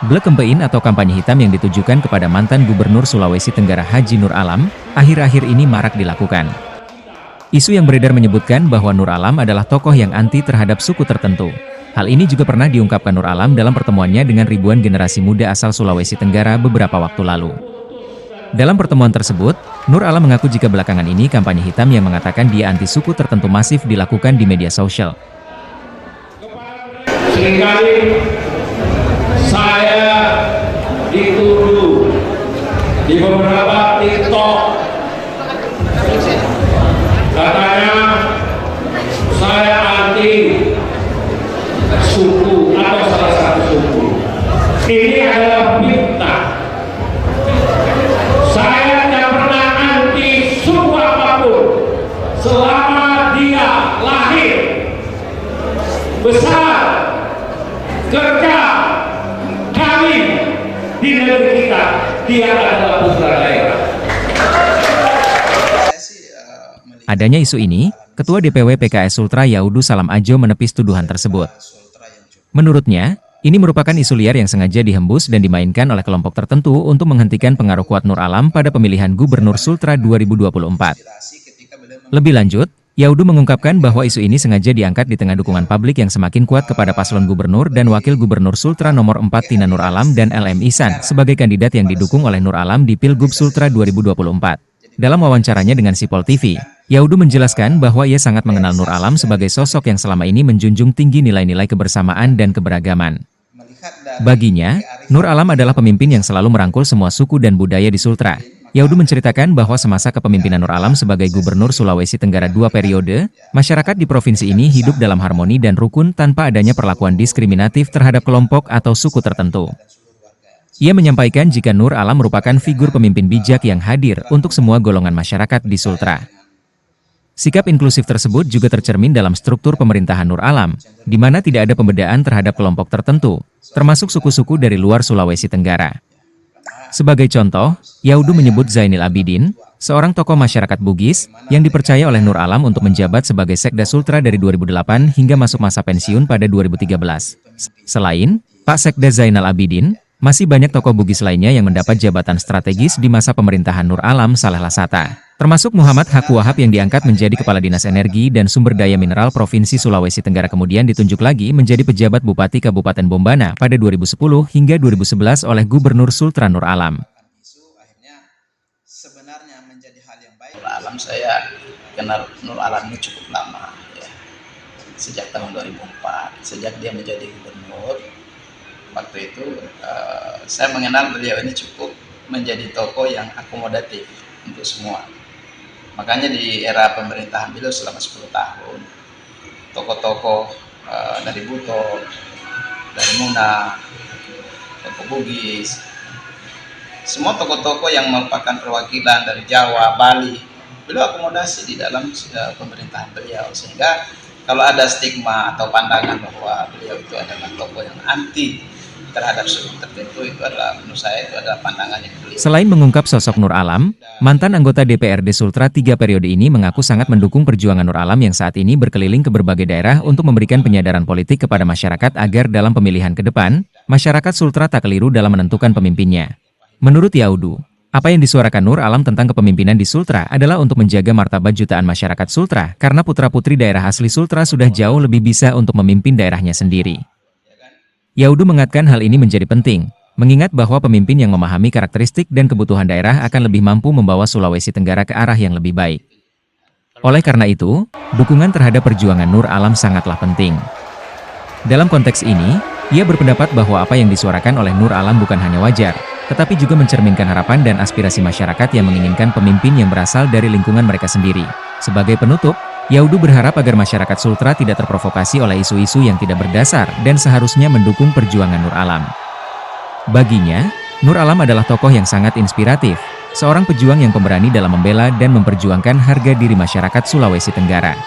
Black Campaign atau kampanye hitam yang ditujukan kepada mantan Gubernur Sulawesi Tenggara Haji Nur Alam, akhir-akhir ini marak dilakukan. Isu yang beredar menyebutkan bahwa Nur Alam adalah tokoh yang anti terhadap suku tertentu. Hal ini juga pernah diungkapkan Nur Alam dalam pertemuannya dengan ribuan generasi muda asal Sulawesi Tenggara beberapa waktu lalu. Dalam pertemuan tersebut, Nur Alam mengaku jika belakangan ini kampanye hitam yang mengatakan dia anti suku tertentu masif dilakukan di media sosial. Seringkali saya dituduh di beberapa TikTok, katanya saya anti suku atau salah satu suku. Ini adalah fitnah. Saya tidak pernah anti suku apapun selama dia lahir, besar, kerja, kawin di negeri kita, dia adalah putra daerah. Adanya isu ini, Ketua DPW PKS Sultra Yaudu Salam Ajo menepis tuduhan tersebut. Menurutnya, ini merupakan isu liar yang sengaja dihembus dan dimainkan oleh kelompok tertentu untuk menghentikan pengaruh kuat Nur Alam pada pemilihan Gubernur Sultra 2024. Lebih lanjut, Yaudu mengungkapkan bahwa isu ini sengaja diangkat di tengah dukungan publik yang semakin kuat kepada paslon gubernur dan wakil gubernur Sultra nomor 4 Tina Nur Alam dan LM Ihsan sebagai kandidat yang didukung oleh Nur Alam di Pilgub Sultra 2024. Dalam wawancaranya dengan Sipol TV, Yaudu menjelaskan bahwa ia sangat mengenal Nur Alam sebagai sosok yang selama ini menjunjung tinggi nilai-nilai kebersamaan dan keberagaman. Baginya, Nur Alam adalah pemimpin yang selalu merangkul semua suku dan budaya di Sultra. Yaudu menceritakan bahwa semasa kepemimpinan Nur Alam sebagai Gubernur Sulawesi Tenggara 2 periode, masyarakat di provinsi ini hidup dalam harmoni dan rukun tanpa adanya perlakuan diskriminatif terhadap kelompok atau suku tertentu. Ia menyampaikan jika Nur Alam merupakan figur pemimpin bijak yang hadir untuk semua golongan masyarakat di Sultra. Sikap inklusif tersebut juga tercermin dalam struktur pemerintahan Nur Alam, di mana tidak ada pembedaan terhadap kelompok tertentu, termasuk suku-suku dari luar Sulawesi Tenggara. Sebagai contoh, Yaudu menyebut Zainil Abidin, seorang tokoh masyarakat Bugis, yang dipercaya oleh Nur Alam untuk menjabat sebagai Sekda Sultra dari 2008 hingga masuk masa pensiun pada 2013. Selain Pak Sekda Zainal Abidin, masih banyak tokoh Bugis lainnya yang mendapat jabatan strategis di masa pemerintahan Nur Alam Saleh Lasata, termasuk Muhammad Haku Wahab yang diangkat menjadi Kepala Dinas Energi dan Sumber Daya Mineral Provinsi Sulawesi Tenggara kemudian ditunjuk lagi menjadi pejabat Bupati Kabupaten Bombana pada 2010 hingga 2011 oleh Gubernur Sultra Nur Alam. Nur Alam, saya kenal Nur Alam ini cukup lama, ya. Sejak tahun 2004, sejak dia menjadi gubernur. Waktu itu saya mengenal beliau ini cukup menjadi tokoh yang akomodatif untuk semua. Makanya di era pemerintahan beliau selama 10 tahun, tokoh-tokoh dari Buto, dari Muna, tokoh Bugis, semua tokoh-tokoh yang merupakan perwakilan dari Jawa, Bali, beliau akomodasi di dalam pemerintahan beliau. Sehingga kalau ada stigma atau pandangan bahwa beliau itu adalah tokoh yang anti terhadap suku tertentu, itu adalah, menurut saya, itu adalah pandangan yang beliau. Selain mengungkap sosok Nur Alam, mantan anggota DPRD Sultra 3 periode ini mengaku sangat mendukung perjuangan Nur Alam yang saat ini berkeliling ke berbagai daerah untuk memberikan penyadaran politik kepada masyarakat agar dalam pemilihan ke depan, masyarakat Sultra tak keliru dalam menentukan pemimpinnya. Menurut Yaudu, apa yang disuarakan Nur Alam tentang kepemimpinan di Sultra adalah untuk menjaga martabat jutaan masyarakat Sultra karena putra-putri daerah asli Sultra sudah jauh lebih bisa untuk memimpin daerahnya sendiri. Yaudu mengatakan hal ini menjadi penting, mengingat bahwa pemimpin yang memahami karakteristik dan kebutuhan daerah akan lebih mampu membawa Sulawesi Tenggara ke arah yang lebih baik. Oleh karena itu, dukungan terhadap perjuangan Nur Alam sangatlah penting. Dalam konteks ini, ia berpendapat bahwa apa yang disuarakan oleh Nur Alam bukan hanya wajar, tetapi juga mencerminkan harapan dan aspirasi masyarakat yang menginginkan pemimpin yang berasal dari lingkungan mereka sendiri. Sebagai penutup, Yaudu berharap agar masyarakat Sultra tidak terprovokasi oleh isu-isu yang tidak berdasar dan seharusnya mendukung perjuangan Nur Alam. Baginya, Nur Alam adalah tokoh yang sangat inspiratif, seorang pejuang yang pemberani dalam membela dan memperjuangkan harga diri masyarakat Sulawesi Tenggara.